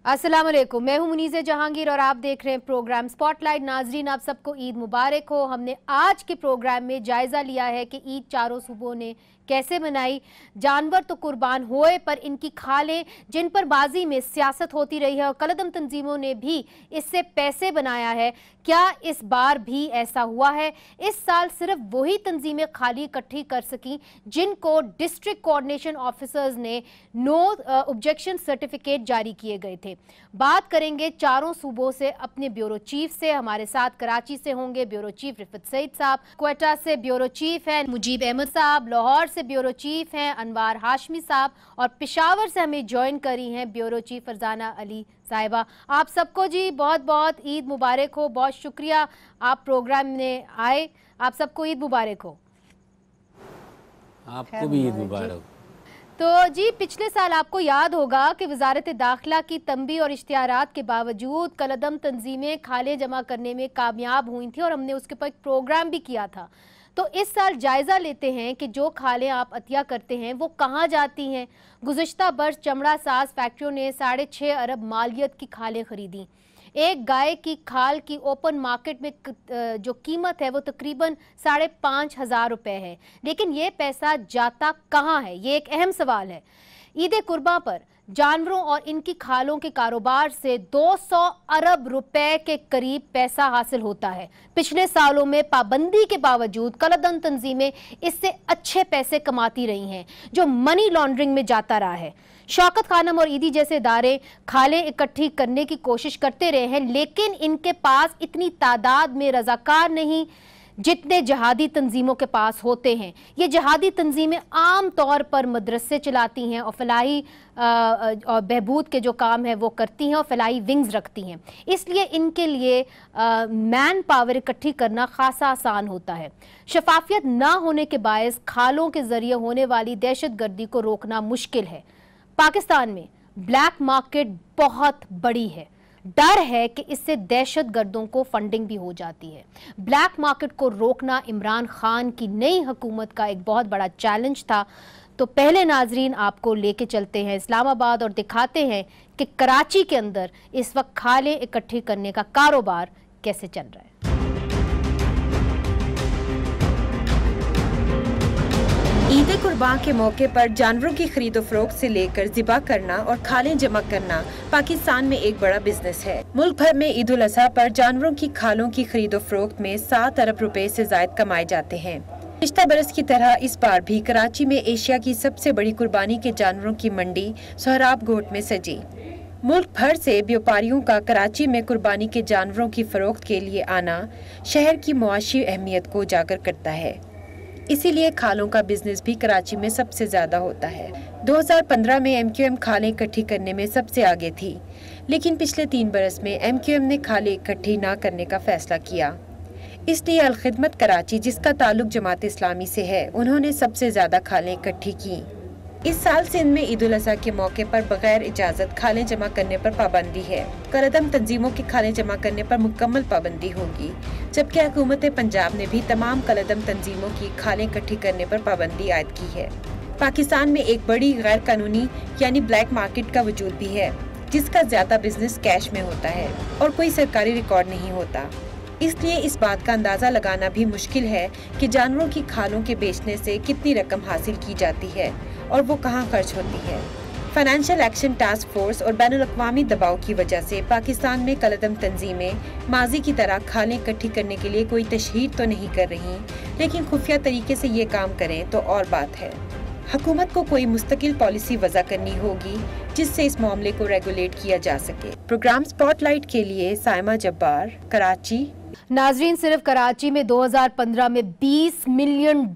अस्सलाम वालेकुम, मैं हूं मुनीज़े जहांगीर और आप देख रहे हैं प्रोग्राम स्पॉटलाइट। नाजरीन, आप सबको ईद मुबारक हो। हमने आज के प्रोग्राम में जायज़ा लिया है कि ईद चारों सूबों ने कैसे मनाई। जानवर तो कुर्बान हुए, पर इनकी खालें जिन पर बाजी में सियासत होती रही है और कलदम तंजीमों ने भी इससे पैसे बनाया है, क्या इस बार भी ऐसा हुआ है? इस साल सिर्फ वही तंजीमें खाली इकट्ठी कर सकी जिनको डिस्ट्रिक्ट कोऑर्डिनेशन ऑफिसर्स ने नो ऑब्जेक्शन सर्टिफिकेट जारी किए गए थे। बात करेंगे चारों सूबों से अपने ब्यूरो चीफ से। हमारे साथ कराची से होंगे ब्यूरो चीफ रिफत सईद साहब, क्वेटा से ब्यूरो चीफ हैं मुजीब अहमद साहब, लाहौर से ब्यूरो चीफ हैं अनवार हाशमी साहब और पेशावर से हमें ज्वाइन करी हैं ब्यूरो चीफ फरजाना अली साहिबा। आप सबको जी बहुत बहुत ईद मुबारक हो। बहुत शुक्रिया आप प्रोग्राम में आए। आप सबको ईद मुबारक हो। आपको भी ईद मुबारक। तो जी, पिछले साल आपको याद होगा कि वजारत दाखिला की तंबी और इश्तिहारात के बावजूद कलदम तंजीमें खाले जमा करने में कामयाब हुई थी और हमने उसके ऊपर एक प्रोग्राम भी किया था। तो इस साल जायज़ा लेते हैं कि जो खालें आप अतिया करते हैं वो कहाँ जाती हैं। गुज़िश्ता बरस चमड़ा साज फैक्ट्रियों ने 6.5 अरब मालियत की खालें खरीदी। एक गाय की खाल की ओपन मार्केट में जो कीमत है वो तकरीबन 5,500 रुपये है। लेकिन ये पैसा जाता कहाँ है, ये एक अहम सवाल है। ईद कुर्बान पर जानवरों और इनकी खालों के कारोबार से 200 अरब रुपए के करीब पैसा हासिल होता है। पिछले सालों में पाबंदी के बावजूद कलदम तंजीमें इससे अच्छे पैसे कमाती रही हैं, जो मनी लॉन्ड्रिंग में जाता रहा है। शौकत खानम और ईदी जैसे इदारे खालें इकट्ठी करने की कोशिश करते रहे हैं, लेकिन इनके पास इतनी तादाद में रजाकार नहीं जितने जहादी तंजीमों के पास होते हैं। ये जहादी तंजीमें आम तौर पर मदरसे चलाती हैं और फलाही और बहबूद के जो काम है वो करती हैं और फलाही विंग्स रखती हैं। इसलिए इनके लिए मैन पावर इकट्ठी करना खासा आसान होता है। शफाफियत ना होने के बायस खालों के जरिए होने वाली दहशत गर्दी को रोकना मुश्किल है। पाकिस्तान में ब्लैक मार्केट बहुत बड़ी है। डर है कि इससे दहशत गर्दों को फंडिंग भी हो जाती है। ब्लैक मार्केट को रोकना इमरान खान की नई हुकूमत का एक बहुत बड़ा चैलेंज था। तो पहले नाजरीन आपको लेके चलते हैं इस्लामाबाद और दिखाते हैं कि कराची के अंदर इस वक्त खालें इकट्ठी करने का कारोबार कैसे चल रहा है। ईद कुर्बान के मौके पर जानवरों की खरीदो फरोख्त से लेकर ज़िबा करना और खालें जमा करना पाकिस्तान में एक बड़ा बिजनेस है। मुल्क भर में ईद उल अज़हा पर जानवरों की खालों की खरीदो फरोख्त में 7 अरब रुपए से ज़ायद कमाए जाते हैं। पिछले बरस की तरह इस बार भी कराची में एशिया की सबसे बड़ी कुर्बानी के जानवरों की मंडी सोहराब घोट में सजी। मुल्क भर से व्यापारियों का कराची में कुर्बानी के जानवरों की फरोख्त के लिए आना शहर की मुआशी अहमियत को उजागर करता है। इसीलिए खालों का बिजनेस भी कराची में सबसे ज्यादा होता है। 2015 में MQM खालें इकट्ठी करने में सबसे आगे थी, लेकिन पिछले 3 बरस में MQM ने खालें इकट्ठी ना करने का फैसला किया। इसलिए अल खिदमत कराची, जिसका ताल्लुक जमात इस्लामी से है, उन्होंने सबसे ज्यादा खालें इकट्ठी की। इस साल सिंध में ईद उल अज़हा के मौके पर बगैर इजाजत खालें जमा करने पर पाबंदी है। कलदम तंजीमों की खालें जमा करने पर मुकम्मल पाबंदी होगी, जबकि हुकूमत पंजाब ने भी तमाम कलदम तंजीमों की खालें इकट्ठी करने पर पाबंदी आयद की है। पाकिस्तान में एक बड़ी गैर कानूनी यानी ब्लैक मार्केट का वजूद भी है, जिसका ज्यादा बिजनेस कैश में होता है और कोई सरकारी रिकॉर्ड नहीं होता। इसलिए इस बात का अंदाजा लगाना भी मुश्किल है कि जानवरों की खालों के बेचने से कितनी रकम हासिल की जाती है और वो कहाँ खर्च होती है। फाइनेंशियल एक्शन टास्क फोर्स और बैनुल-अक़वामी दबाव की वजह से पाकिस्तान में कलदम तंजीमें माजी की तरह खालें इकट्ठी करने के लिए कोई तशहीर तो नहीं कर रही, लेकिन खुफिया तरीके से ये काम करें तो और बात है। हुकूमत को कोई मुस्तकिल पॉलिसी वज़ा करनी होगी जिससे इस मामले को रेगुलेट किया जा सके। प्रोग्राम स्पॉटलाइट के लिए साइमा जब्बार, कराची। नाजरीन, सिर्फ कराची में 2015 में $20 मिलियन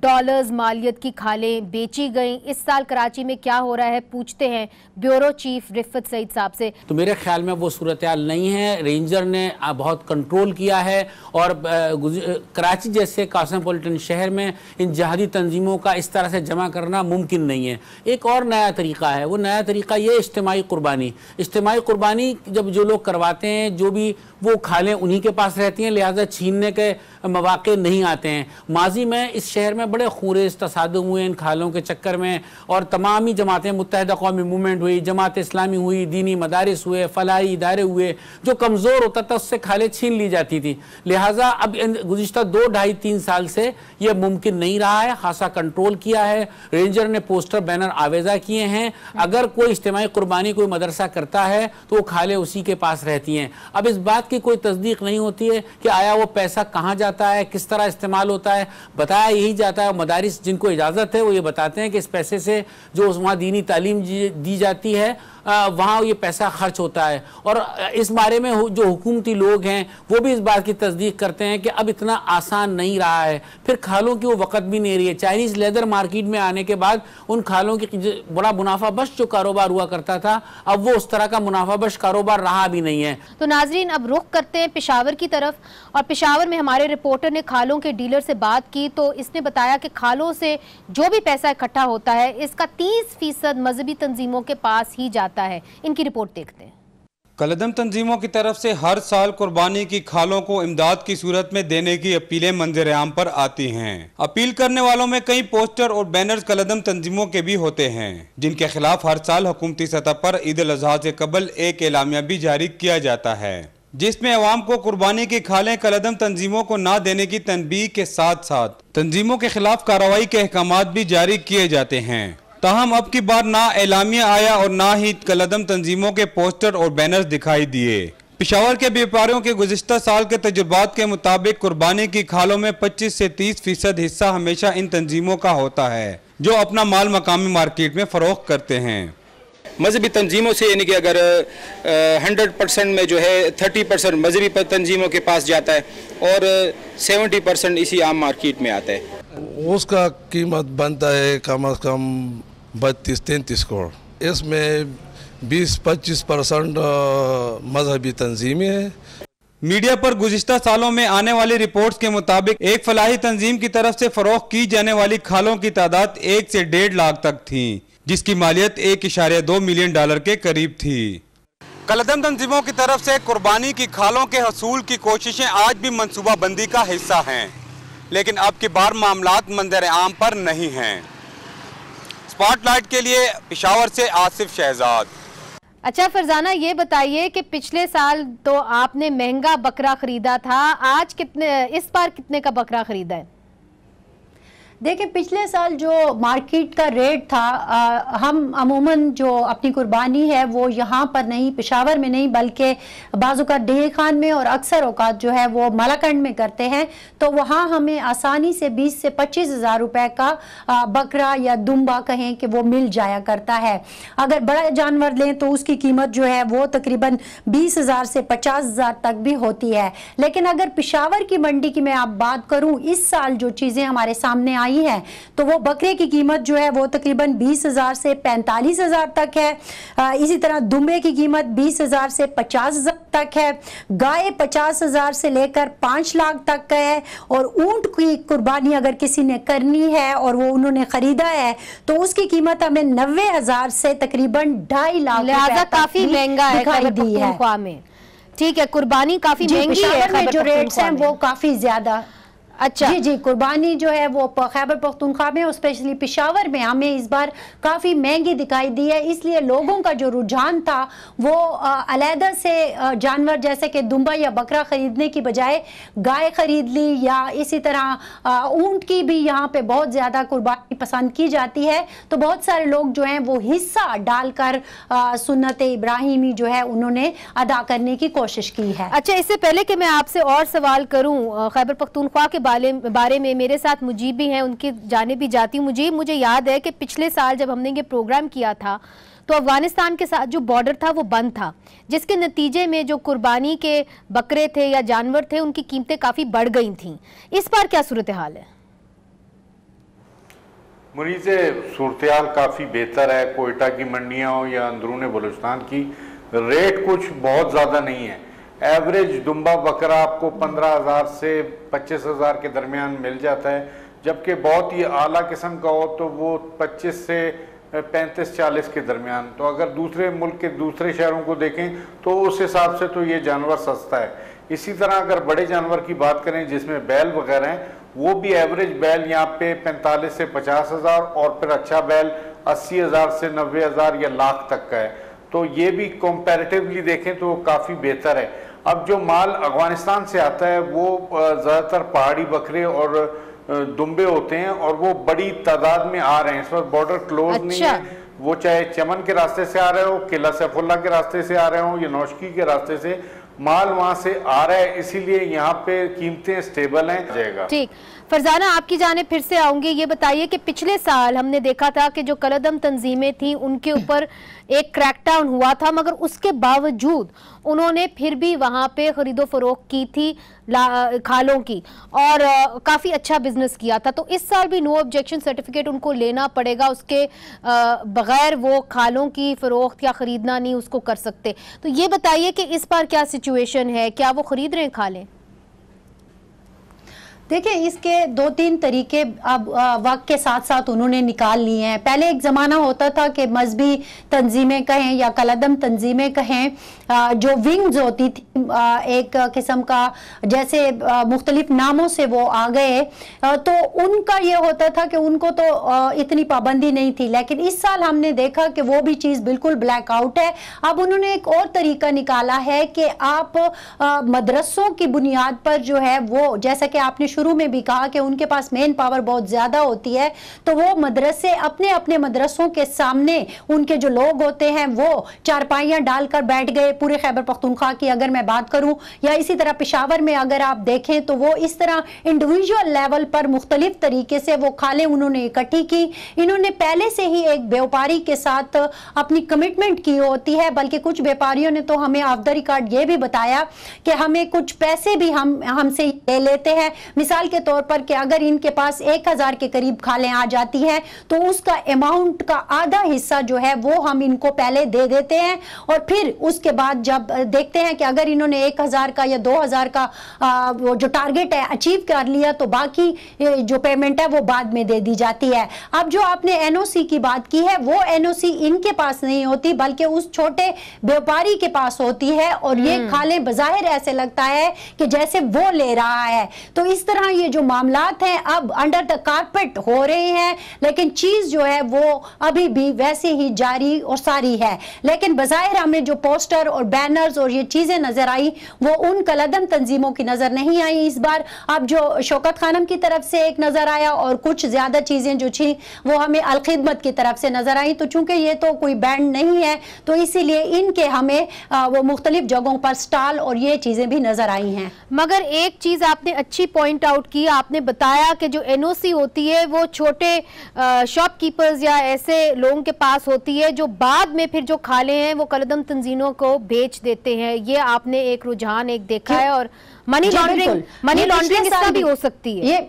मालियत की खालें बेची गईं। इस साल कराची में क्या हो रहा है, पूछते हैं ब्यूरो चीफ रिफत सईद साहब से। तो मेरे ख्याल में वो सूरत हाल नहीं है। रेंजर ने बहुत कंट्रोल किया है और कराची जैसे कॉस्मोपॉलिटन शहर में इन जहादी तंजीमों का इस तरह से जमा करना मुमकिन नहीं है। एक और नया तरीका है, वो नया तरीका ये इज्तिमाई कुर्बानी। इज्तिमाई कुर्बानी जब जो लोग करवाते हैं, जो भी वो खालें उन्हीं के पास रहती हैं, लिहाजा छीनने के मौके नहीं आते हैं। माजी में इस शहर में बड़े खूरेज तसादुम हुए इन खालों के चक्कर में, और तमामी जमातें, मुत्तहिदा कौमी मूवमेंट हुई, जमात इस्लामी हुई, दीनी मदारिस हुए, फलाही इदारे हुए, जो कमज़ोर होता था उससे खालें छीन ली जाती थी। लिहाजा अब गुज़िश्ता 2, 2.5-3 साल से यह मुमकिन नहीं रहा है। खासा कंट्रोल किया है, रेंजर ने पोस्टर बैनर आवेजा किए हैं। अगर कोई इज्तिमाई कुर्बानी कोई मदरसा करता है तो वो खालें उसी के पास रहती हैं। अब इस बात की कोई तस्दीक नहीं होती है कि आया वो पैसा कहाँ जाता है, किस तरह इस्तेमाल होता है। बताया यही जाता है, मदारिस जिनको इजाज़त है वो ये बताते हैं कि इस पैसे से जो वहाँ दीनी तालीम दी जाती है वहाँ ये पैसा खर्च होता है। और इस बारे में जो हुकूमती लोग हैं वो भी इस बात की तस्दीक करते हैं कि अब इतना आसान नहीं रहा है। फिर खालों की वो वक़्त भी नहीं रही है। चाइनीज़ लेदर मार्केट में आने के बाद उन खालों की बड़ा मुनाफा बख्श जो कारोबार हुआ करता था, अब वो उस तरह का मुनाफा बख्श कारोबार रहा भी नहीं है। तो नाजरीन, अब रुख करते हैं पेशावर की तरफ, और पेशावर में हमारे रिपोर्टर ने खालों के डीलर से बात की तो इसने बताया कि खालों से जो भी पैसा इकट्ठा होता है इसका 30% मजहबी तंजीमों के पास ही जाता है। इनकी रिपोर्ट देखते हैं। कलदम तंजीमों की तरफ से हर साल कुर्बानी की खालों को इमदाद की सूरत में देने की अपीलें मंजर आम पर आती हैं। अपील करने वालों में कई पोस्टर और बैनर्स कलदम तंजीमों के भी होते हैं, जिनके खिलाफ हर साल हुकूमती सतह पर ईद उल अज़हा से कबल एक एलामिया भी जारी किया जाता है, जिसमें अवाम को कुर्बानी की खालें कलदम तंजीमों को न देने की तनबीह के साथ साथ तंजीमों के खिलाफ कार्रवाई के अहकामात भी जारी किए जाते हैं। ताहम अब की बार ना एलामिया आया और ना ही कलदम तंजीमों के पोस्टर और बैनर्स दिखाई दिए। पेशावर के व्यापारियों के गुज़िश्ता साल के तजुर्बात के मुताबिक कुर्बानी की खालों में 25 से 30% हिस्सा हमेशा इन तंजीमों का होता है, जो अपना माल मकामी मार्केट में फ़रोख्त करते हैं। मजहबी तंजीमों से यानी कि अगर 100% में जो है 30% मजहबी तंजीमों के पास जाता है और 70% इसी आम मार्केट में आता है। उसका कीमत बनता है कम अज़ कम 32-33 करोड़। इसमें 20-25% मजहबी तंजीमें हैं। मीडिया पर गुज़िश्ता सालों में आने वाली रिपोर्ट्स के मुताबिक एक फलाही तंजीम की तरफ से फरोख्त की जाने वाली खालों की तादाद 1 से 1.5 लाख तक थी, जिसकी मालियत $1.2 मिलियन के करीब थी। कलदम तंजीमों की तरफ से कुर्बानी की खालों के हसूल की कोशिशें आज भी मनसूबाबंदी का हिस्सा हैं, लेकिन अब की बार मामलात मंजर आम पर नहीं हैं। स्पॉटलाइट के लिए पेशावर से आसिफ शहजाद। अच्छा फरजाना, ये बताइए कि पिछले साल तो आपने महंगा बकरा खरीदा था, आज इस बार कितने का बकरा खरीदा है? देखिए, पिछले साल जो मार्केट का रेट था, हम अमूमन जो अपनी कुर्बानी है वो यहाँ पर नहीं, पेशावर में नहीं, बल्कि बाज़-औक़ात डेर खान में और अक्सर औक़ात जो है वो मलाकंड में करते हैं। तो वहाँ हमें आसानी से 20 से 25 हज़ार रुपये का बकरा या दुम्बा कहें कि वो मिल जाया करता है। अगर बड़ा जानवर लें तो उसकी कीमत जो है वो तकरीबन 20,000 से 50,000 तक भी होती है। लेकिन अगर पेशावर की मंडी की मैं आप बात करूँ, इस साल जो चीज़ें हमारे सामने आई है तो वो बकरे की कीमत जो है वो तकरीबन 20,000 से 45,000 तक है। इसी तरह दुम्बे की कीमत 20,000 से 50,000 तक है। गाय 50,000 से लेकर 5 लाख तक का है। और ऊंट की कुर्बानी अगर किसी ने करनी है और वो उन्होंने खरीदा है तो उसकी कीमत हमें 90,000 से तकरीबन 2.5 लाख, लिहाजा काफी महंगा है खैबर पख्तूनख्वा में। ठीक है, कुर्बानी काफी महंगी है, जो रेट्स हैं वो काफी ज्यादा। अच्छा जी जी, कुर्बानी जो है वो खैबर पख्तूनख्वा में और स्पेशली पेशावर में हमें इस बार काफ़ी महंगी दिखाई दी है। इसलिए लोगों का जो रुझान था वो अलहदा से जानवर जैसे कि दुम्बा या बकरा ख़रीदने की बजाय गाय ख़रीद ली, या इसी तरह ऊंट की भी यहाँ पे बहुत ज़्यादा कुर्बानी पसंद की जाती है। तो बहुत सारे लोग जो हैं वो हिस्सा डालकर सुन्नत इब्राहिमी जो है उन्होंने अदा करने की कोशिश की है। अच्छा, इससे पहले कि मैं आपसे और सवाल करूँ खैबर पख्तूनख्वा के बारे में, मेरे साथ मुजीब भी हैं, उनकी जाने भी जाती हूँ। मुझे याद है कि पिछले साल जब हमने ये प्रोग्राम किया था तो अफगानिस्तान के साथ जो बॉर्डर था वो बंद था, जिसके नतीजे में जो कुर्बानी के बकरे थे या जानवर थे उनकी कीमतें काफ़ी बढ़ गई थीं। इस बार क्या सूरत हाल है? मुरीज़े सूरत काफ़ी बेहतर है। कोयटा की मंडियाँ हो या अंदरून बलूचिस्तान की, रेट कुछ बहुत ज़्यादा नहीं है। एवरेज दुम्बा बकरा आपको 15,000 से 25,000 के दरमियान मिल जाता है, जबकि बहुत ही आला किस्म का हो तो वो 25 से 35-40 के दरमियान। तो अगर दूसरे मुल्क के दूसरे शहरों को देखें तो उस हिसाब से तो ये जानवर सस्ता है। इसी तरह अगर बड़े जानवर की बात करें जिसमें बैल वगैरह हैं, वो भी एवरेज बैल यहाँ पे 45 से 50,000 और फिर अच्छा बैल 80,000 से 90,000 या लाख तक का है। तो ये भी कंपैरेटिवली देखें तो काफ़ी बेहतर है। अब जो माल अफगानिस्तान से आता है वो ज़्यादातर पहाड़ी बकरे और दुम्बे होते हैं और वो बड़ी तादाद में आ रहे हैं। इस वक्त बॉर्डर क्लोज नहीं है, वो चाहे चमन के रास्ते से आ रहे हो, किला सैफुल्ला के रास्ते से आ रहे हो या नौशकी के रास्ते से, माल वहां से आ रहा है, इसीलिए यहाँ पे कीमतें स्टेबल हैं। जाएगा। ठीक, फरजाना आपकी जानिब फिर से आऊंगी। ये बताइए कि पिछले साल हमने देखा था कि जो कलदम तंजीमें थी उनके ऊपर एक क्रैकडाउन हुआ था, मगर उसके बावजूद उन्होंने फिर भी वहां पे खरीदो फरोख्त की थी खालों की और काफ़ी अच्छा बिजनेस किया था। तो इस साल भी नो ऑब्जेक्शन सर्टिफिकेट उनको लेना पड़ेगा, उसके बगैर वो खालों की फरोख्त या ख़रीदना नहीं उसको कर सकते। तो ये बताइए कि इस बार क्या सिचुएशन है, क्या वो ख़रीद रहे हैं खालें? देखिए, इसके 2-3 तरीके अब वक्त के साथ साथ उन्होंने निकाल लिए हैं। पहले एक ज़माना होता था कि मजहबी तंजीमें कहें या कलदम तंजीमें कहें, जो विंग्स होती थी एक किस्म का, जैसे मुख्तलिफ नामों से वो आ गए, तो उनका ये होता था कि उनको तो इतनी पाबंदी नहीं थी। लेकिन इस साल हमने देखा कि वो भी चीज़ बिल्कुल ब्लैक आउट है। अब उन्होंने एक और तरीका निकाला है कि आप मदरसों की बुनियाद पर जो है वो, जैसा कि आपने शुरू में भी कहा कि उनके पास मेन पावर बहुत ज्यादा होती है, तो वो मदरसे अपने अपने मदरसों के सामने उनके जो लोग होते हैं वो चारपाइयां डालकर बैठ गए। पूरे खैबर पख्तूनख्वा की अगर मैं बात करूं या इसी तरह पेशावर में अगर आप देखें तो वो इस तरह इंडिविजुअल लेवल पर मुख्तलिफ तरीके से वो खालें उन्होंने इकट्ठी की। इन्होंने पहले से ही एक व्यापारी के साथ अपनी कमिटमेंट की होती है, बल्कि कुछ व्यापारियों ने तो हमें ऑफ द रिकॉर्ड ये भी बताया कि हमें कुछ पैसे भी हमसे ले लेते हैं, मिसाल के तौर पर कि अगर इनके पास 1000 के करीब खालें आ जाती हैं तो उसका अमाउंट का आधा हिस्सा जो है वो हम इनको पहले दे देते हैं और फिर उसके बाद जब देखते हैं कि अगर इन्होंने 1000 का या 2000 का वो जो टारगेट है अचीव कर लिया तो बाकी जो पेमेंट है वो बाद में दे दी जाती है। अब जो आपने एनओसी की बात की है वो एनओसी इनके पास नहीं होती बल्कि उस छोटे व्यापारी के पास होती है और ये खालें बज़ाहिर ऐसे लगता है कि जैसे वो ले रहा है। तो इस तरह ये जो मामलात हैं अब अंडर द कारपेट हो रहे हैं, लेकिन चीज जो है वो अभी भी वैसे ही जारी और सारी है। लेकिन बज़ाहिर हमें जो पोस्टर और बैनर्स और ये चीजें नजर आई वो उन कलदम तंजीमों की नजर नहीं आई इस बार। अब जो शौकत खानम की तरफ से एक नजर आया और कुछ ज्यादा चीजें जो थी वो हमें अलखिदमत की तरफ से नजर आई। तो चूंकि ये तो कोई बैंड नहीं है तो इसीलिए इनके हमें वो मुख्तलिफ जगहों पर स्टॉल और ये चीजें भी नजर आई हैं। मगर एक चीज आपने अच्छी पॉइंट आउट की, आपने बताया कि जो एनओसी होती है वो छोटे शॉपकीपर्स या ऐसे लोगों के पास होती है जो बाद में फिर जो खाले हैं वो कलदम तंजीमों को बेच देते हैं। ये आपने एक रुझान एक देखा है और मनी लॉन्ड्रिंग इसका भी हो सकती है।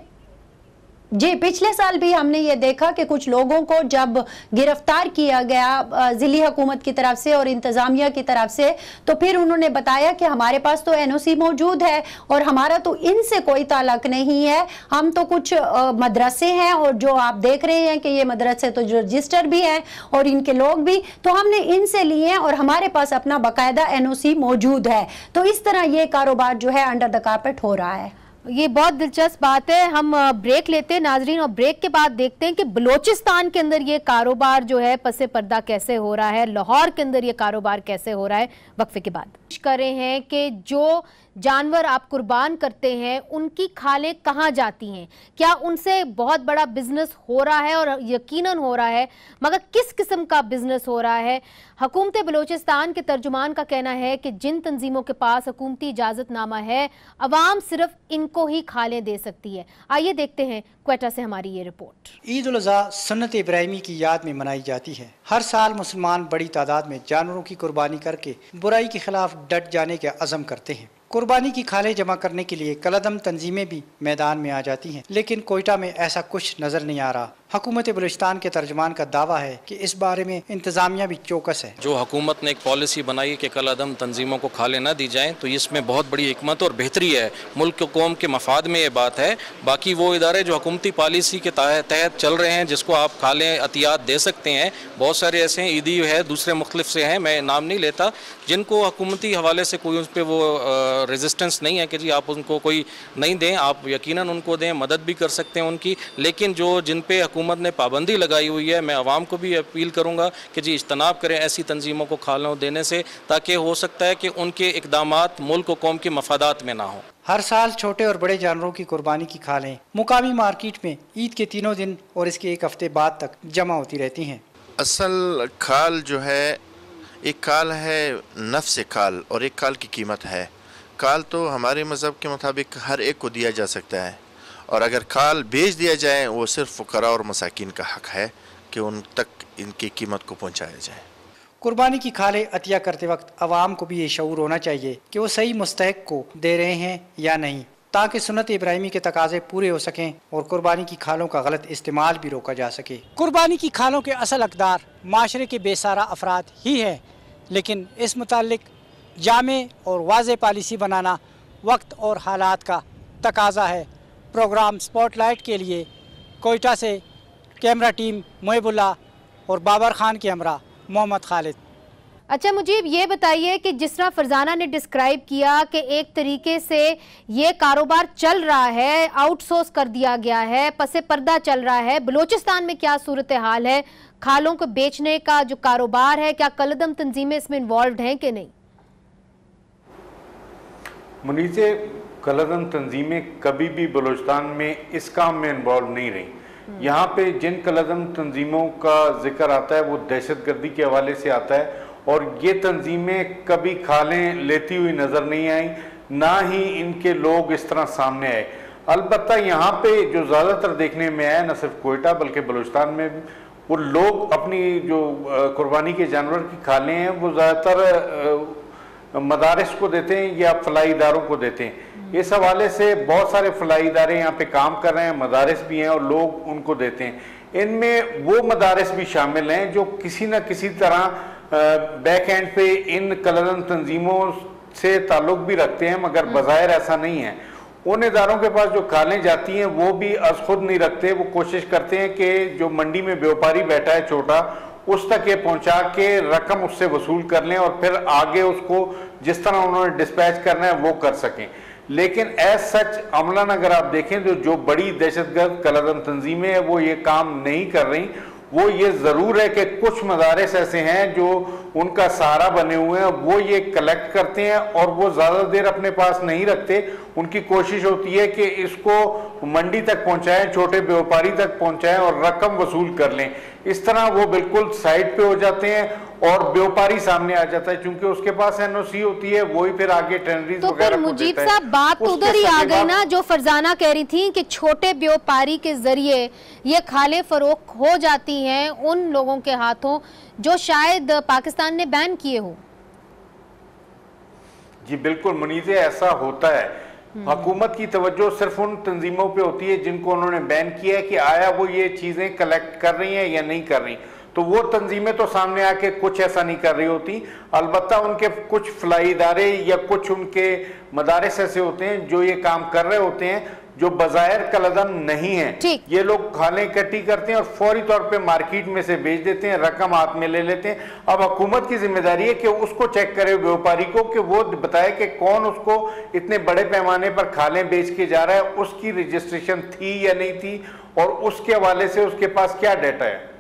जी, पिछले साल भी हमने ये देखा कि कुछ लोगों को जब गिरफ्तार किया गया जिली हुकूमत की तरफ से और इंतजामिया की तरफ से तो फिर उन्होंने बताया कि हमारे पास तो एनओसी मौजूद है और हमारा तो इनसे कोई ताल्लुक नहीं है, हम तो कुछ मदरसे हैं और जो आप देख रहे हैं कि ये मदरसे तो रजिस्टर भी हैं और इनके लोग भी, तो हमने इनसे लिए हैं और हमारे पास अपना बाकायदा एनओसी मौजूद है। तो इस तरह ये कारोबार जो है अंडर द कारपेट हो रहा है। ये बहुत दिलचस्प बात है। हम ब्रेक लेते हैं नाजरीन और ब्रेक के बाद देखते हैं कि बलोचिस्तान के अंदर ये कारोबार जो है पसे पर्दा कैसे हो रहा है, लाहौर के अंदर ये कारोबार कैसे हो रहा है। वक्फे के बाद कर रहे हैं कि जो जानवर आप कुर्बान करते हैं उनकी खालें कहाँ जाती हैं, क्या उनसे बहुत बड़ा बिजनेस हो रहा है और यकीनन हो रहा है, मगर किस किस्म का बिजनेस हो रहा है। हुकूमत बलोचिस्तान के तर्जुमान का कहना है कि जिन तंजीमों के पास हुकूमती इजाज़तनामा है अवाम सिर्फ इनको ही खालें दे सकती है। आइए देखते हैं क्वेटा से हमारी ये रिपोर्ट। ईद उल अज़हा सुन्नत इब्राहिमी की याद में मनाई जाती है। हर साल मुसलमान बड़ी तादाद में जानवरों की कुर्बानी करके बुराई के खिलाफ डट जाने का अज़म करते हैं। कुर्बानी की खालें जमा करने के लिए कलदम तंजीमें भी मैदान में आ जाती हैं, लेकिन कोयटा में ऐसा कुछ नजर नहीं आ रहा। हुकूमत बलूचिस्तान के तर्जुमान का दावा है कि इस बारे में इंतजामिया भी चौकस है। जो हुकूमत ने एक पॉलिसी बनाई कि कलदम तंजीमों को खालें न दी जाएं, तो इसमें बहुत बड़ी हिकमत और बेहतरी है। मुल्क कौम के मफाद में ये बात है। बाकी वो इदारे जो हुकूमती पॉलिसी के तहत चल रहे हैं जिसको आप खालें अतियात दे सकते हैं, बहुत सारे ऐसे हैं, ईदी है, दूसरे मुख्तलिफ से हैं, मैं नाम नहीं लेता, जिनको हुकूमती हवाले से कोई उस पर वो रेजिस्टेंस नहीं है कि जी आप उनको कोई नहीं दें, आप यकीनन उनको दें, मदद भी कर सकते हैं उनकी। लेकिन जो जिन पे हुकूमत ने पाबंदी लगाई हुई है, मैं आवाम को भी अपील करूँगा कि जी इज्तनाब करें ऐसी तंजीमों को खालों देने से, ताकि हो सकता है कि उनके इक़दामात मुल्क और कौम के मफादात में ना हो। हर साल छोटे और बड़े जानवरों की कुर्बानी की खालें मुकामी मार्केट में ईद के तीनों दिन और इसके एक हफ्ते बाद तक जमा होती रहती हैं। असल खाल जो है, एक खाल है नफ्स खाल और एक खाल की कीमत है। खाल तो हमारे मज़हब के मुताबिक हर एक को दिया जा सकता है, और अगर खाल बेच दिया जाए वो सिर्फ फ़ुकरा और मसाकीन का हक़ है कि उन तक इनकी कीमत को पहुँचाया जाए। कुर्बानी की खालें अतिया करते वक्त आवाम को भी ये शऊर होना चाहिए कि वो सही मुस्तहिक को दे रहे हैं या नहीं, ताकि सुन्नत इब्राहिमी के तकाजे पूरे हो सकें और कुर्बानी की खालों का गलत इस्तेमाल भी रोका जा सके। कुर्बानी की खालों के असल हकदार माशरे के बेसारा अफराद ही है, लेकिन इस मुतालिक जामे और वाज़े पॉलिसी बनाना वक्त और हालात का तकाजा है। प्रोग्राम स्पॉटलाइट के लिए कोयटा से कैमरा टीम मोहिबुल्ला और बाबर खान के हमरा मोहम्मद खालिद। अच्छा मुझीब, ये बताइए कि जिस तरह फरजाना ने डिस्क्राइब किया कि एक तरीके से ये कारोबार चल रहा है, आउटसोर्स कर दिया गया है, पसे पर्दा चल रहा है, बलूचिस्तान में क्या सूरत हाल है? खालों को बेचने का जो कारोबार है, क्या कलदम तंजीमें इसमें इन्वॉल्व हैं कि नहीं? मुनीसे, कलदम तंजीमें कभी भी बलूचिस्तान में इस काम में इन्वॉल्व नहीं रही। यहाँ पे जिन कलदम तंजीमों का जिक्र आता है वो दहशतगर्दी के हवाले से आता है, और ये तंजीमें कभी खालें लेती हुई नज़र नहीं आई, ना ही इनके लोग इस तरह सामने आए। अलबत्ता यहाँ पे जो ज़्यादातर देखने में आया, न सिर्फ कोयटा बल्कि बलूचिस्तान में भी, वो लोग अपनी जो कुर्बानी के जानवर की खालें हैं वो ज़्यादातर मदारिस को देते हैं या फलाई इदारों को देते हैं। इस हवाले से बहुत सारे फलाई इदारे यहाँ पे काम कर रहे हैं, मदारिस भी हैं और लोग उनको देते हैं। इनमें वो मदारिस भी शामिल हैं जो किसी न किसी तरह बैक एंड पे इन कलदम तंजीमों से ताल्लुक भी रखते हैं, मगर बज़ाहिर ऐसा नहीं है। उन इदारों के पास जो खालें जाती हैं वो भी अज़ खुद नहीं रखते, वो कोशिश करते हैं कि जो मंडी में व्यापारी बैठा है छोटा, उस तक ये पहुंचा के रकम उससे वसूल कर लें और फिर आगे उसको जिस तरह उन्होंने डिस्पैच करना है वो कर सकें। लेकिन एज सच अमलन अगर आप देखें तो जो बड़ी दहशतगर्द कलदम तंजीमें हैं वो ये काम नहीं कर रही। वो ये ज़रूर है कि कुछ मदारिस ऐसे हैं जो उनका सहारा बने हुए हैं, वो ये कलेक्ट करते हैं और वो ज़्यादा देर अपने पास नहीं रखते। उनकी कोशिश होती है कि इसको मंडी तक पहुंचाएं, छोटे व्यापारी तक पहुंचाएं और रकम वसूल कर लें। इस तरह वो बिल्कुल साइड पे हो जाते हैं और व्यापारी सामने आ जाता है, क्योंकि उसके पास एनओसी होती है, वही फिर आगे टेंडरीज तो फिर मुजीब साहब बात तो उधर ही आ गई ना, जो फरजाना कह रही थी कि छोटे व्यापारी के जरिए ये खालें फरोख्त हो जाती हैं उन लोगों के हाथों जो शायद पाकिस्तान ने बैन किए हो। जी बिल्कुल मुनीज़े, ऐसा होता है। हुकूमत की तवज्जो सिर्फ उन तंजीमों पे होती है जिनको उन्होंने बैन किया है कि आया वो ये चीज़ें कलेक्ट कर रही हैं या नहीं कर रही, तो वो तंजीमें तो सामने आके कुछ ऐसा नहीं कर रही होती। अलबत्ता उनके कुछ फलाई इदारे या कुछ उनके मदारिस ऐसे होते हैं जो ये काम कर रहे होते हैं, जो बज़ाहिर कलदम नहीं है। ये लोग खालें इकट्ठी करते हैं और फौरी तौर पे मार्केट में से बेच देते हैं, रकम हाथ में ले लेते हैं। अब हुकूमत की जिम्मेदारी है कि उसको चेक करे व्यापारी को, कि वो बताए कि कौन उसको इतने बड़े पैमाने पर खालें बेच के जा रहा है, उसकी रजिस्ट्रेशन थी या नहीं थी और उसके हवाले से उसके पास क्या डाटा है।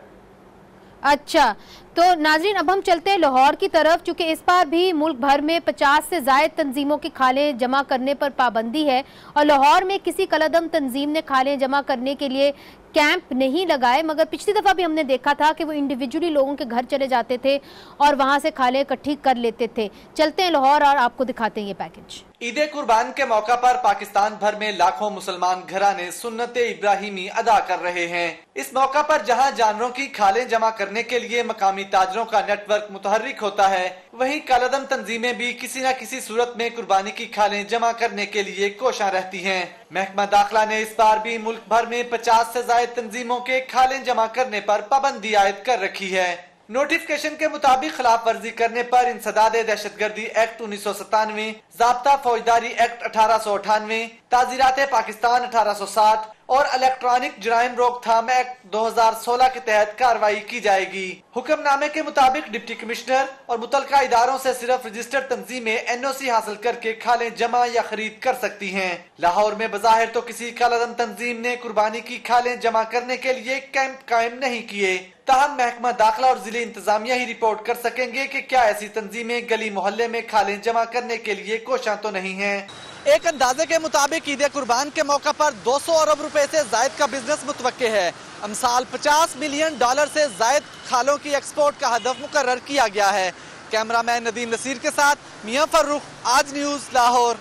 अच्छा, तो नाजरीन अब हम चलते हैं लाहौर की तरफ, क्योंकि इस बार भी मुल्क भर में 50 से ज़ायद तंजीमों की खालें जमा करने पर पाबंदी है और लाहौर में किसी कलदम तंजीम ने खालें जमा करने के लिए कैंप नहीं लगाए, मगर पिछली दफ़ा भी हमने देखा था कि वो इंडिविजुअली लोगों के घर चले जाते थे और वहाँ से खालें इकट्ठी कर लेते थे। चलते हैं लाहौर और आपको दिखाते हैं ये पैकेज। ईद कुर्बान के मौका पर पाकिस्तान भर में लाखों मुसलमान घराने सुन्नत इब्राहिमी अदा कर रहे हैं। इस मौका पर जहां जानवरों की खालें जमा करने के लिए मकामी ताजरों का नेटवर्क मुतहर्रिक होता है, वहीं कलदम तंजीमें भी किसी न किसी सूरत में कुर्बानी की खालें जमा करने के लिए कोशां रहती हैं। महकमा दाखिला ने इस बार भी मुल्क भर में 50 से ज़ायद तंजीमों के खालें जमा करने पर पाबंदी आयद कर रखी है। नोटिफिकेशन के मुताबिक खिलाफ वर्जी करने पर इंसदाद दहशतगर्दी एक्ट 1997, ज़ाब्ता फौजदारी एक्ट 1898, ताज़ीरात पाकिस्तान 1860 और इलेक्ट्रॉनिक जराइम रोकथाम एक्ट 2016 के तहत कार्रवाई की जाएगी। हुक्मनामे के मुताबिक डिप्टी कमिश्नर और मुतलका इदारों से सिर्फ रजिस्टर्ड तंजीमें NOC हासिल करके खालें जमा या खरीद कर सकती हैं। लाहौर में बज़ाहिर तो किसी कालादम तंजीम ने कुर्बानी की खालें जमा करने के लिए कैंप कायम नहीं किए, ताहम महकमा दाखिला और जिले इंतजामिया ही रिपोर्ट कर सकेंगे कि क्या ऐसी तंजीमें गली मोहल्ले में खालें जमा करने के लिए कोशां तो नहीं है। एक अंदाजे के मुताबिक ईद कुर्बान के मौका पर 200 अरब रुपए से जायद का बिजनेस मुतवक्के है। अमसाल $50 मिलियन से जायद खालों की एक्सपोर्ट का हदफ मुकर्रर किया गया है। कैमरामैन नदीम नसीर के साथ मियां फर्रुख, आज न्यूज़, लाहौर।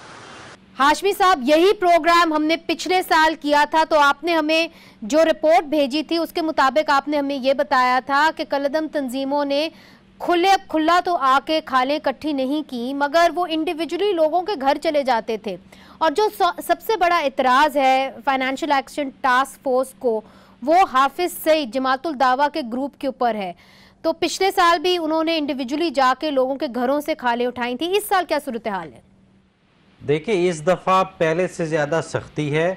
हाशमी साहब, यही प्रोग्राम हमने पिछले साल किया था, तो आपने हमें जो रिपोर्ट भेजी थी उसके मुताबिक आपने हमें ये बताया था कि कलदम तंजीमों ने खुला तो आके खालें इकट्ठी नहीं की, मगर वो इंडिविजुअली लोगों के घर चले जाते थे। और जो सबसे बड़ा इतराज़ है फाइनेंशियल एक्शन टास्क फोर्स को, वो हाफिज सईद जमातुल दावा के ग्रुप के ऊपर है। तो पिछले साल भी उन्होंने इंडिविजुअली जाके लोगों के घरों से खालें उठाई थी, इस साल क्या सूरत हाल है? देखिए, इस दफ़ा पहले से ज़्यादा सख्ती है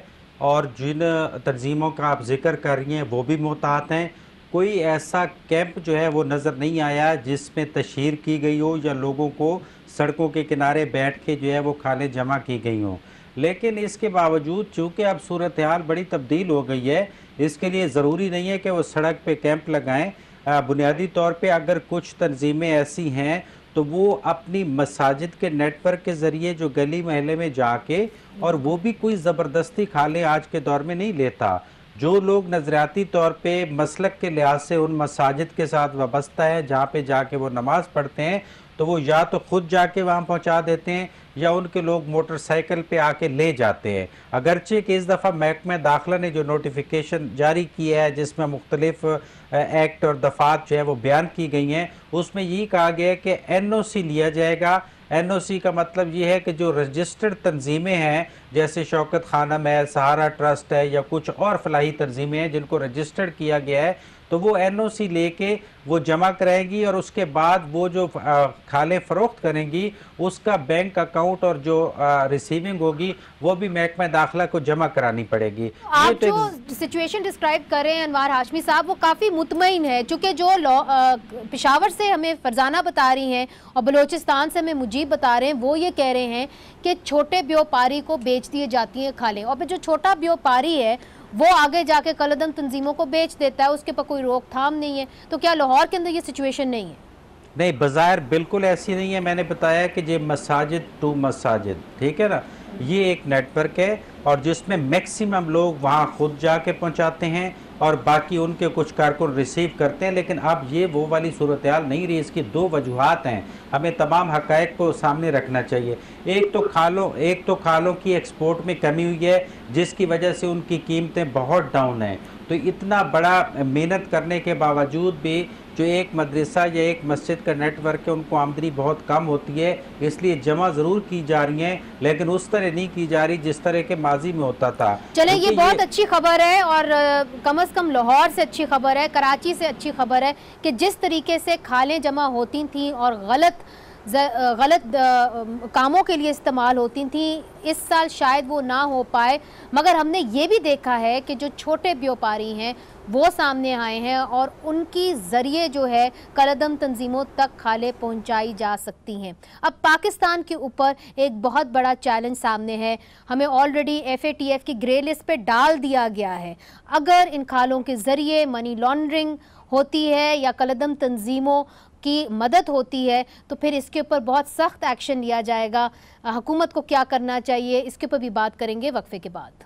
और जिन तंजीमों का आप जिक्र कर रही हैं वो भी मुहतात हैं। कोई ऐसा कैंप जो है वो नज़र नहीं आया जिसमें तशहीर की गई हो या लोगों को सड़कों के किनारे बैठ के जो है वो खालें जमा की गई हों। लेकिन इसके बावजूद चूँकि अब सूरत हाल बड़ी तब्दील हो गई है, इसके लिए ज़रूरी नहीं है कि वो सड़क पे कैंप लगाएं। बुनियादी तौर पे अगर कुछ तंजीमें ऐसी हैं तो वो अपनी मसाजिद के नेटवर्क के ज़रिए जो गली महल्ले में जाके, और वो भी कोई ज़बरदस्ती खालें आज के दौर में नहीं लेता। जो लोग नज़रियाती तौर पे मसलक के लिहाज से उन मसाजिद के साथ वाबस्ता है जहाँ पे जाके वो नमाज़ पढ़ते हैं, तो वो या तो ख़ुद जाके वहाँ पहुँचा देते हैं या उनके लोग मोटरसाइकिल पे आके ले जाते हैं। अगरचे कि इस दफ़ा महकमा दाखिला ने जो नोटिफिकेशन जारी किया है जिसमें मुख्तलिफ एक्ट और दफ़ात जो है वो बयान की गई हैं, उसमें यही कहा गया है कि NOC लिया जाएगा। NOC का मतलब ये है कि जो रजिस्टर्ड तंजीमें हैं जैसे शौकत खानम है, सहारा ट्रस्ट है या कुछ और फलाही तंजीमें हैं जिनको रजिस्टर्ड किया गया है, तो वो NOC लेके वो जमा कराएंगी और उसके बाद वो जो खालें फ़रोख्त करेंगी उसका बैंक अकाउंट और जो रिसीविंग होगी वो भी महकमा दाखिला को जमा करानी पड़ेगी। आप जो सिचुएशन डिस्क्राइब कर रहे हैं अनवार हाशमी साहब, वो काफ़ी मुतमईन है, चूँकि जो पेशावर से हमें फरजाना बता रही हैं और बलोचिस्तान से हमें मुजीब बता रहे हैं, वो ये कह रहे हैं कि छोटे व्यापारी को बेच दिए जाती हैं खालें, और फिर जो छोटा व्यापारी है वो आगे जाके कलदम तंजीमों को बेच देता है, उसके पर कोई रोकथाम नहीं है। तो क्या लाहौर के अंदर ये सिचुएशन नहीं है? नहीं, बज़ाहिर बिल्कुल ऐसी नहीं है। मैंने बताया कि ये मसाजिद टू मसाजिद, ठीक है ना, ये एक नेटवर्क है और जिसमें मैक्सिमम लोग वहाँ खुद जाके पहुँचाते हैं और बाकी उनके कुछ कारकुन रिसीव करते हैं। लेकिन अब ये वो वाली सूरत हाल नहीं रही। इसकी दो वजूहात हैं, हमें तमाम हक़ाइक़ को सामने रखना चाहिए। एक तो खालों की एक्सपोर्ट में कमी हुई है जिसकी वजह से उनकी कीमतें बहुत डाउन हैं। तो इतना बड़ा मेहनत करने के बावजूद भी जो एक मदरसा या एक मस्जिद का नेटवर्क है उनको आमदनी बहुत कम होती है, इसलिए जमा ज़रूर की जा रही हैं लेकिन उस तरह नहीं की जा रही जिस तरह के माजी में होता था। चले, ये बहुत अच्छी खबर है और कम से कम लाहौर से अच्छी खबर है, कराची से अच्छी खबर है कि जिस तरीके से खालें जमा होती थी और गलत कामों के लिए इस्तेमाल होती थी, इस साल शायद वो ना हो पाए। मगर हमने ये भी देखा है कि जो छोटे व्यापारी हैं वो सामने आए हैं और उनकी ज़रिए जो है कलदम तंजीमों तक खालें पहुंचाई जा सकती हैं। अब पाकिस्तान के ऊपर एक बहुत बड़ा चैलेंज सामने है, हमें ऑलरेडी FATF की ग्रे लिस्ट पे डाल दिया गया है। अगर इन खालों के ज़रिए मनी लॉन्ड्रिंग होती है या कलदम तंजीमों की मदद होती है तो फिर इसके ऊपर बहुत सख्त एक्शन लिया जाएगा। हुकूमत को क्या करना चाहिए, इसके ऊपर भी बात करेंगे वक्फे के बाद।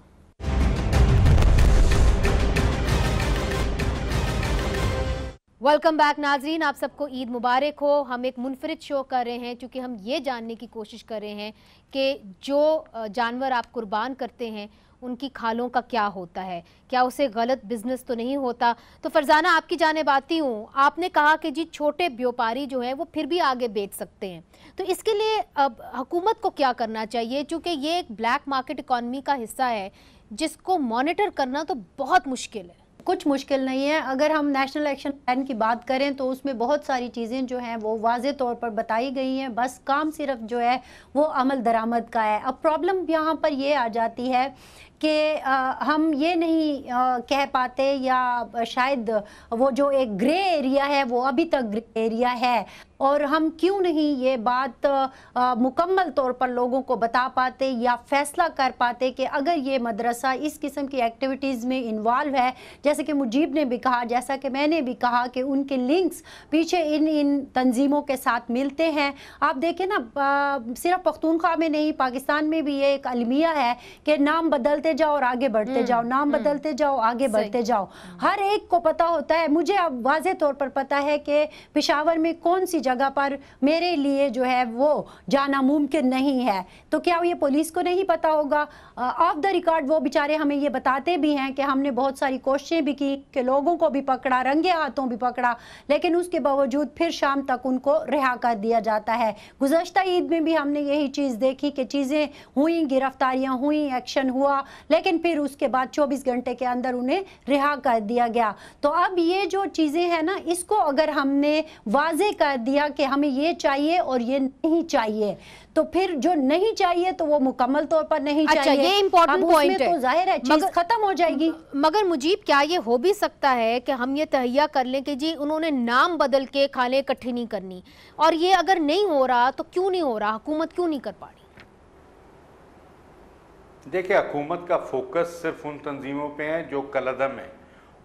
वेलकम बैक नाजरीन, आप सबको ईद मुबारक हो। हम एक मुनफरिद शो कर रहे हैं क्योंकि हम ये जानने की कोशिश कर रहे हैं कि जो जानवर आप कुर्बान करते हैं उनकी खालों का क्या होता है, क्या उसे गलत बिजनेस तो नहीं होता। तो फरजाना, आपकी जानिब आती हूँ, आपने कहा कि जी छोटे व्यापारी जो हैं वो फिर भी आगे बेच सकते हैं, तो इसके लिए अब हुकूमत को क्या करना चाहिए, क्योंकि ये एक ब्लैक मार्केट इकॉनमी का हिस्सा है जिसको मॉनिटर करना तो बहुत मुश्किल है। कुछ मुश्किल नहीं है। अगर हम नेशनल एक्शन प्लान की बात करें तो उसमें बहुत सारी चीज़ें जो हैं वो वाज़े तौर पर बताई गई हैं, बस काम सिर्फ जो है वो अमल दरामद का है। अब प्रॉब्लम यहाँ पर ये आ जाती है कि हम ये नहीं कह पाते, या शायद वो जो एक ग्रे एरिया है वो अभी तक ग्रे एरिया है, और हम क्यों नहीं ये बात मुकम्मल तौर पर लोगों को बता पाते या फैसला कर पाते कि अगर ये मदरसा इस किस्म की एक्टिविटीज़ में इन्वॉल्व है, जैसे कि मुजीब ने भी कहा, जैसा कि मैंने भी कहा कि उनके लिंक्स पीछे इन तंजीमों के साथ मिलते हैं। आप देखें ना, सिर्फ पख्तूनख्वा में नहीं, पाकिस्तान में भी ये एक अलमिया है कि नाम बदलते जाओ और आगे बढ़ते जाओ, नाम बदलते जाओ, आगे बढ़ते जाओ। हर एक को पता होता है, मुझे अब वाज़े तौर पर पता है कि पेशावर में कौन सी जगह पर मेरे लिए जो है वो जाना मुमकिन नहीं है। तो क्या ये पुलिस को नहीं पता होगा? ऑफ द रिकॉर्ड वो बेचारे हमें ये बताते भी हैं कि हमने बहुत सारी कोशिशें भी की कि लोगों को भी पकड़ा, रंगे हाथों भी पकड़ा, लेकिन उसके बावजूद फिर शाम तक उनको रिहा कर दिया जाता है। गुज़श्ता ईद में भी हमने यही चीज़ देखी कि चीज़ें हुई, गिरफ्तारियां हुई, एक्शन हुआ, लेकिन फिर उसके बाद 24 घंटे के अंदर उन्हें रिहा कर दिया गया। तो अब ये जो चीज़ें हैं ना, इसको अगर हमने वाजे कर दिया कि हमें ये चाहिए और ये नहीं चाहिए, तो फिर जो नहीं चाहिए तो वो मुकम्मल तौर पर नहीं चाहिए। ये इम्पोर्टेंट पॉइंट है, तो जाहिर है चीज खत्म हो जाएगी। मगर मुजीब, क्या ये हो भी सकता है कि हम ये तहैया कर लें कि जी उन्होंने नाम बदल के खाने इकट्ठी नहीं करनी, और ये अगर नहीं हो रहा तो क्यों नहीं हो रहा, हुकूमत क्यों नहीं कर पा रही? देखिए, हुकूमत का फोकस सिर्फ उन तंजीमों पे है जो कलअदम है,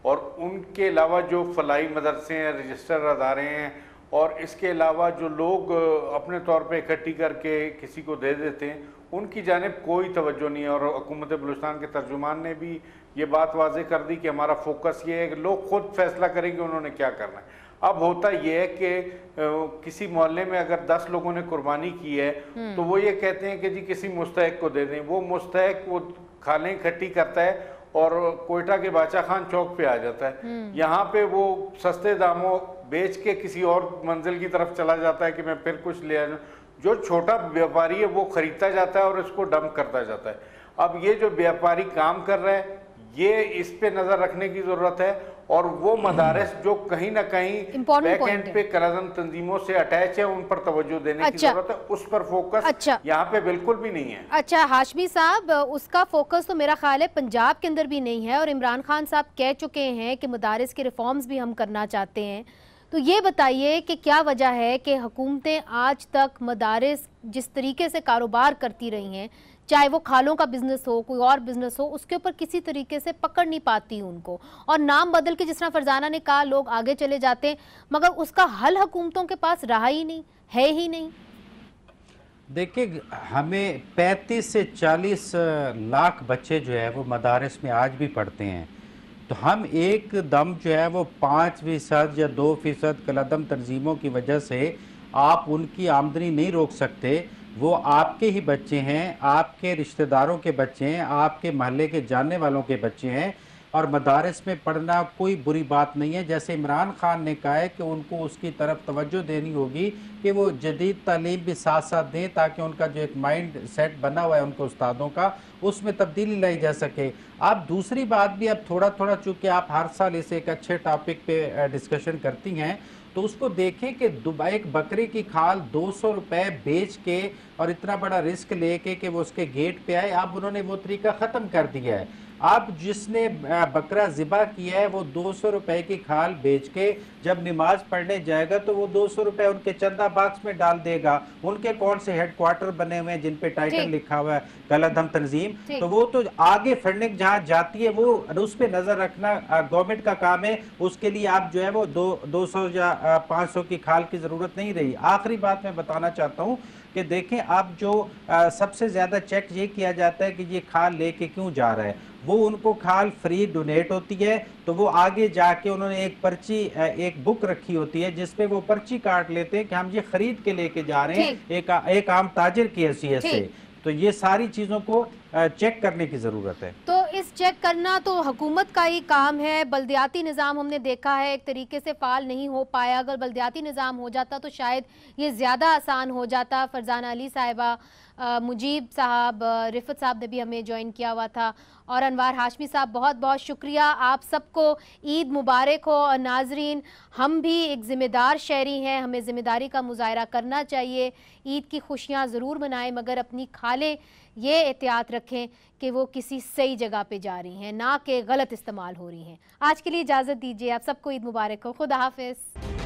और उनके अलावा जो फलाई मदरसे हैं, रजिस्टर अदारे हैं, और इसके अलावा जो लोग अपने तौर पे इकट्ठी करके किसी को दे देते हैं, उनकी जानिब कोई तवज्जो नहीं है। और हुकूमत बलूचिस्तान के तर्जुमान ने भी ये बात वाज़े कर दी कि हमारा फोकस ये है कि लोग खुद फैसला करेंगे उन्होंने क्या करना है। अब होता ये है कि किसी मोहल्ले में अगर 10 लोगों ने कुर्बानी की है तो वो ये कहते हैं कि जी किसी मुस्तहक को दे दें। वो मुस्तहक वो खालें इकट्ठी करता है और कोयटा के बादशाह खान चौक पे आ जाता है। यहाँ पे वो सस्ते दामों बेच के किसी और मंजिल की तरफ चला जाता है कि मैं फिर कुछ ले आऊँ। जो छोटा व्यापारी है वो खरीदता जाता है और इसको डंप करता जाता है। अब ये जो व्यापारी काम कर रहे हैं, ये इस पे नजर रखने की जरूरत है। और वो मदारस जो कहीं ना कहीं बैक एंड पे कलअदम तंजीमों से अटैच है, उन पर तवज्जो देने की जरूरत है। उस पर फोकस यहाँ पे बिल्कुल भी नहीं है। अच्छा हाशमी साहब, उसका फोकस तो मेरा ख्याल है पंजाब के अंदर भी नहीं है, और इमरान खान साहब कह चुके हैं कि मदारिस के रिफॉर्म्स भी हम करना चाहते हैं। तो ये बताइए कि क्या वजह है कि हुकूमतें आज तक मदारिस जिस तरीके से कारोबार करती रही हैं, चाहे वो खालों का बिजनेस हो, कोई और बिजनेस हो, उसके ऊपर किसी तरीके से पकड़ नहीं पाती उनको, और नाम बदल के जिस तरह फरजाना ने कहा लोग आगे चले जाते हैं, मगर उसका हल हुकूमतों के पास रहा ही नहीं, है ही नहीं। देखिए, हमें 35 से 40 लाख बच्चे जो है वो मदारिस में आज भी पढ़ते हैं। तो हम एक दम जो है वो 5% या 2% कलअदम तंजीमों की वजह से आप उनकी आमदनी नहीं रोक सकते। वो आपके ही बच्चे हैं, आपके रिश्तेदारों के बच्चे हैं, आपके महल्ले के जानने वालों के बच्चे हैं, और मदारिस में पढ़ना कोई बुरी बात नहीं है। जैसे इमरान खान ने कहा है कि उनको उसकी तरफ तवज्जो देनी होगी कि वो जदीद तालीम भी साथ साथ दें, ताकि उनका जो एक माइंड सेट बना हुआ है उनको उस्तादों का, उसमें तब्दीली लाई जा सके। आप दूसरी बात भी अब थोड़ा थोड़ा, चूँकि आप हर साल इसे एक अच्छे टॉपिक पे डिस्कशन करती हैं, तो उसको देखें कि दुबई एक बकरे की खाल 200 रुपये बेच के और इतना बड़ा रिस्क लेके कि वो उसके गेट पे आए, अब उन्होंने वो तरीका ख़त्म कर दिया है। अब जिसने बकरा ज़िबा किया है वो 200 रुपये की खाल बेच के जब नमाज पढ़ने जाएगा तो वो 200 रुपये उनके चंदा बॉक्स में डाल देगा। उनके कौन से हेडक्वार्टर बने हुए हैं जिन पे टाइटल लिखा हुआ है कलअदम तंजीम, तो वो तो आगे फंडिंग जहाँ जाती है वो उस पर नज़र रखना गवर्नमेंट का काम है। उसके लिए आप जो है वो 200 या 500 की खाल की ज़रूरत नहीं रही। आखिरी बात मैं बताना चाहता हूँ कि देखें, अब जो सबसे ज़्यादा चेक ये किया जाता है कि ये खाल लेके क्यों जा रहा है। वो उनको खाल फ्री डोनेट होती है, तो वो आगे जाके उन्होंने एक पर्ची, एक बुक रखी होती है जिसपे वो पर्ची काट लेते हैं कि हम ये खरीद के लेके जा रहे हैं एक आम ताजिर की हैसियत से। तो ये सारी चीज़ों को चेक करने की ज़रूरत है। तो इस चेक करना तो हुकूमत का ही काम है। बल्दियाती निज़ाम हमने देखा है एक तरीके से फ़ाल नहीं हो पाया। अगर बल्दियाती निज़ाम हो जाता तो शायद ये ज़्यादा आसान हो जाता। फरजाना अली साहिबा, मुजीब साहब, रिफत साहब ने भी हमें ज्वाइन किया हुआ था, और अनवार हाशमी साहब, बहुत बहुत शुक्रिया आप सबको। ईद मुबारक हो। और नाजरीन, हम भी एक ज़िम्मेदार शहरी हैं, हमें ज़िम्मेदारी का मुजाहरा करना चाहिए। ईद की खुशियाँ ज़रूर मनाएं, मगर अपनी खालें ये एहतियात रखें कि वो किसी सही जगह पे जा रही हैं, ना कि गलत इस्तेमाल हो रही हैं। आज के लिए इजाज़त दीजिए। आप सबको ईद मुबारक हो। खुदा हाफिज़।